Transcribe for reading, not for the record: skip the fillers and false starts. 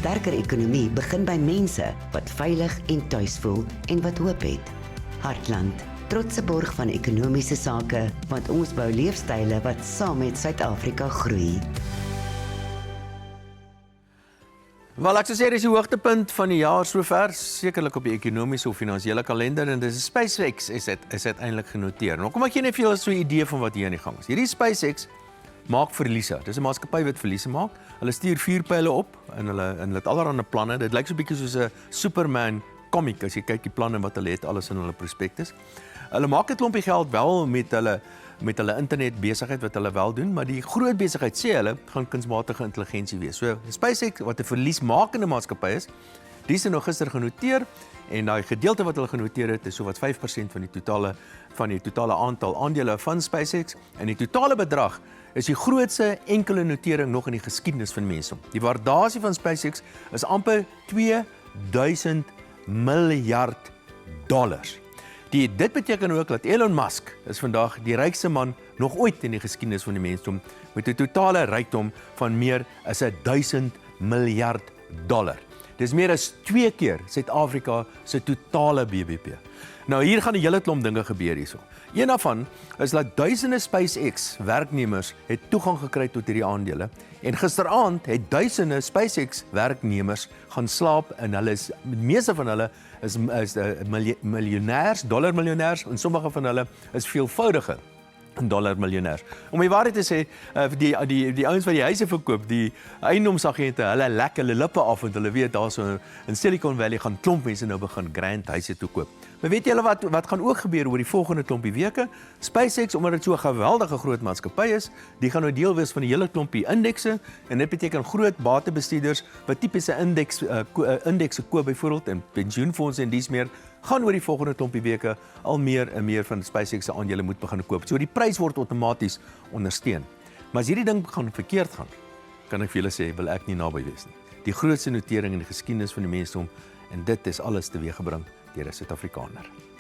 sterker ekonomie begin by mense wat veilig en tuis voel en wat hoop het. Hartland, trotse borg van ekonomiese sake, want ons bou leefstyle wat saam met Suid-Afrika groei. Wel, ek sou sê, dis die hoogtepunt van die jaar sover, sekerlik op die ekonomiese of finansiële kalender, en dis SpaceX is uiteindelik genoteer. Nou kom ek gee net vir julle so 'n idee van wat hier aan die gang is. Hierdie SpaceX maak verliese. Dis 'n maatskappy wat verliese maak. Hulle stuur vuurpyle op en hulle het allerlei planne. Dit lyk so 'n bietjie soos 'n Superman comic as jy kyk die planne wat hulle het, alles in hulle prospektus. Hulle maak 'n klompie geld wel met hulle internet besigheid wat hulle wel doen, maar die groot besigheid sê hulle gaan kunsmatige intelligensie wees. So SpaceX wat 'n verliesmakende maatskappy is, die is nou gister genoteer en daai gedeelte wat hulle genoteer het is sowat 5% van die totale aantal aandele van SpaceX en die totale bedrag is die grootste enkele notering nog in die geskiedenis van mensdom. Die waardasie van SpaceX is amper 2000 miljard dollars. Dit beteken ook dat Elon Musk is vandag die rykste man nog ooit in die geskiedenis van die mensdom met 'n totale rykdom van meer as 1000 miljard dollar. Dis meer as 2 keer Suid-Afrika se totale BBP. Nou hier gaan 'n hele klomp dinge gebeur hierso. Een daarvan is dat duisende SpaceX werknemers het toegang gekry tot hierdie aandele en gisteraand het duisende SpaceX werknemers gaan slaap en meeste van hulle is miljonêers, dollarmiljonêers en sommige van hulle is veelvoudige dollarmiljonêers. Om die waarheid te sê, die ouens wat die huise verkoop, die eiendomsagente, hulle lek hulle lippe af want hulle weet daar so in Silicon Valley gaan klomp mense nou begin grand huise toe koop. Maar weet julle wat gaan ook gebeur oor die volgende klompie weke? SpaceX, omdat dit so 'n geweldige groot maatskappy is, die gaan nou deel wees van die hele klompie indekse en dit beteken groot batebestuurders wat tipiese indekse koop byvoorbeeld en pensioenfondse en dies meer, gaan oor die volgende klompie weke al meer en meer van SpaceX se aandele moet begin koop. So die prys word outomaties ondersteun. Maar as hierdie ding gaan verkeerd gaan, kan ek vir julle sê, wil ek nie naby wees nie. Die grootste notering in die geskiedenis van die mensdom en dit is alles teweeggebring deur 'n Suid-Afrikaner.